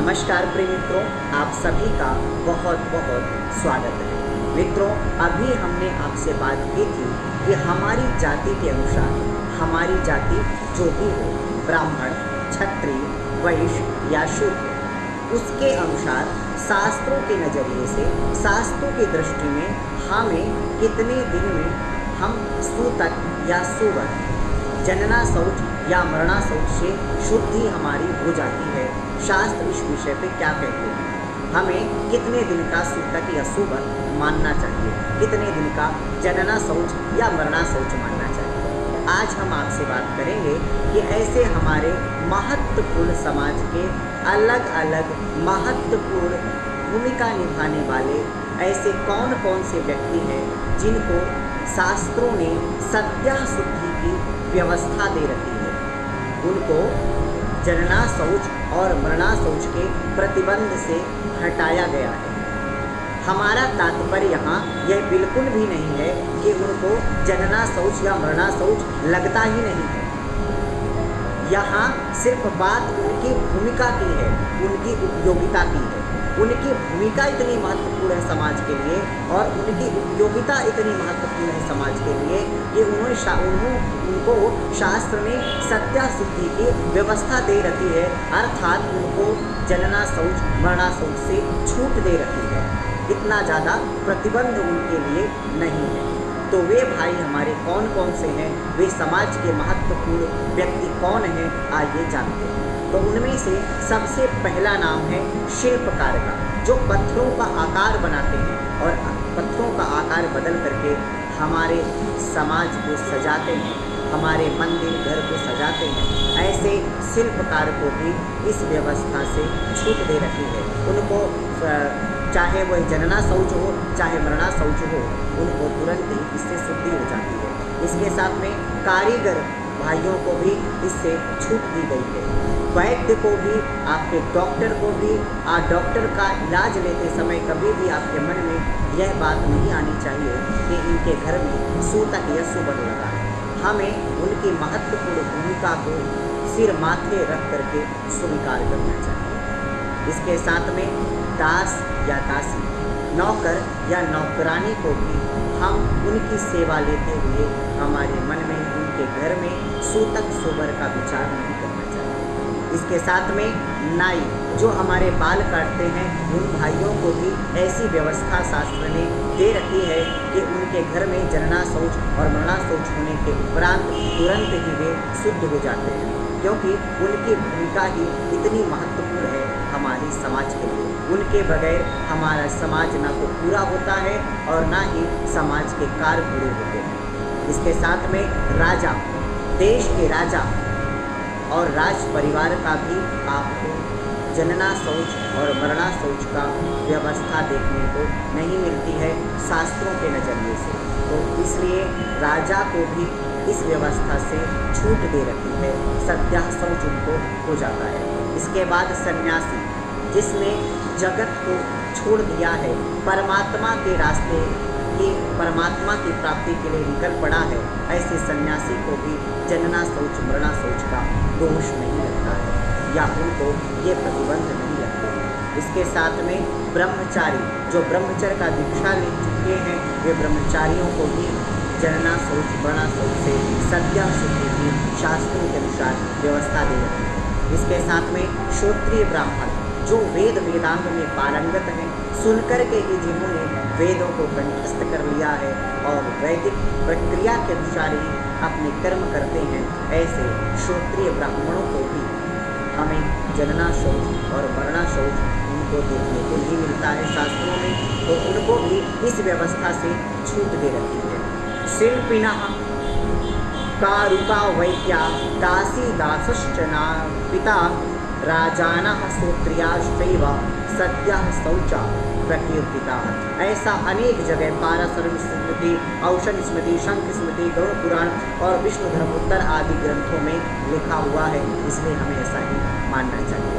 नमस्कार प्रिय मित्रों, आप सभी का बहुत बहुत स्वागत है। मित्रों, अभी हमने आपसे बात की थी कि हमारी जाति के अनुसार हमारी जाति जो भी हो, ब्राह्मण, क्षत्रिय, वैश्य या शूद्र, उसके अनुसार शास्त्रों के नज़रिए से, शास्त्रों की दृष्टि में हमें कितने दिन में हम सूतक या सुवर, जनना शौच या मरना शौच से शुद्धि हमारी हो जाती है। शास्त्र इस विषय पे क्या कहते हैं, हमें कितने दिन का सूतक या सुवर मानना चाहिए, कितने दिन का जनना शौच या मरना शौच मानना चाहिए। आज हम आपसे बात करेंगे कि ऐसे हमारे महत्वपूर्ण समाज के अलग अलग महत्वपूर्ण भूमिका निभाने वाले ऐसे कौन कौन से व्यक्ति हैं जिनको शास्त्रों ने सत्या शुद्धि की व्यवस्था दे रखी है। उनको जनना शौच और मरना शौच के प्रतिबंध से हटाया गया है। हमारा तात्पर्य यहाँ यह बिल्कुल भी नहीं है कि उनको जनना शौच या मरना शौच लगता ही नहीं है। यहाँ सिर्फ बात उनकी भूमिका की है, उनकी उपयोगिता की है। उनकी भूमिका इतनी महत्वपूर्ण है समाज के लिए और उनकी उपयोगिता इतनी महत्वपूर्ण है समाज के लिए कि उनको शास्त्र ने सत्या शुद्धि की व्यवस्था दे रखी है, अर्थात उनको जनना शौच मरना शौच से छूट दे रखी है। इतना ज़्यादा प्रतिबंध उनके लिए नहीं है। तो वे भाई हमारे कौन कौन से हैं, वे समाज के महत्वपूर्ण व्यक्ति कौन हैं, आइए जानते हैं। तो उनमें से सबसे पहला नाम है शिल्पकार का, जो पत्थरों का आकार बनाते हैं और पत्थरों का आकार बदल करके हमारे समाज को सजाते हैं, हमारे मंदिर घर को सजाते हैं। ऐसे शिल्पकार को भी इस व्यवस्था से छूट दे रखी है। उनको चाहे वह जनना शौच हो चाहे मरना शौच हो, उनको तुरंत ही इससे शुद्धि हो जाती है। इसके साथ में कारीगर भाइयों को भी इससे छूट दी गई है। वैद्य को भी, आपके डॉक्टर को भी, डॉक्टर का इलाज लेते समय कभी भी आपके मन में यह बात नहीं आनी चाहिए कि इनके घर में सूतक या सुवर लगा है। हमें उनकी महत्वपूर्ण भूमिका को सिर माथे रख करके स्वीकार करना चाहिए। इसके साथ में दास या दासी, नौकर या नौकरानी को भी हम उनकी सेवा लेते हुए हमारे मन में उनके घर में सूतक सुवर का विचार नहीं करना चाहिए। इसके साथ में नाई, जो हमारे बाल काटते हैं, उन भाइयों को भी ऐसी व्यवस्था शास्त्र ने दे रखी है कि उनके घर में जनना शौच और मरना शौच होने के उपरांत तुरंत ही वे शुद्ध हो जाते हैं, क्योंकि उनकी भूमिका ही इतनी महत्वपूर्ण है हमारे समाज के लिए। उनके बगैर हमारा समाज ना तो पूरा होता है और ना ही समाज के कार्य पूरे होते हैं। इसके साथ में राजा, देश के राजा और राज परिवार का भी आपको जनना शौच और मरना शौच का व्यवस्था देखने को नहीं मिलती है शास्त्रों के नज़रिए से। तो इसलिए राजा को भी इस व्यवस्था से छूट दे रखी है, सत्या शौच उनको हो जाता है। इसके बाद सन्यासी, जिसने जगत को छोड़ दिया है, परमात्मा के रास्ते की, परमात्मा की प्राप्ति के लिए निकल पड़ा है, ऐसे सन्यासी को भी जनना शौच मरना शौच का दोष नहीं लगता है या उनको ये प्रतिबंध नहीं लगता है। इसके साथ में ब्रह्मचारी, जो ब्रह्मचर्य का दीक्षा ले चुके हैं, वे ब्रह्मचारियों को भी जनना शौच मरना शौच से सत्या शुद्धि की शास्त्रों के अनुसार व्यवस्था दे रखी है। इसके साथ में क्षत्रिय ब्राह्मण, जो वेद वेदांत में पारंगत हैं, सुनकर के ही जिन्होंने वेदों को कंठस्थ कर लिया है और वैदिक प्रक्रिया के अनुसार ही अपने कर्म करते हैं, ऐसे क्षत्रिय ब्राह्मणों को भी हमें जनना शौच और मरना शौच उनको देखने को नहीं मिलता है शास्त्रों में, तो उनको भी इस व्यवस्था से छूट दे रखी है। शिल्पिनः कारुका वैद्या दासी दासश्च पिता राजानः श्रोत्रियाश्चैव सद्यः शौचा प्रकीर्तिता। ऐसा अनेक जगह पाराशर स्मृति, औषध स्मृति, शंख स्मृति, गरुड़ पुराण और विष्णु धर्मोत्तर आदि ग्रंथों में लिखा हुआ है, इसलिए हमें ऐसा ही मानना चाहिए।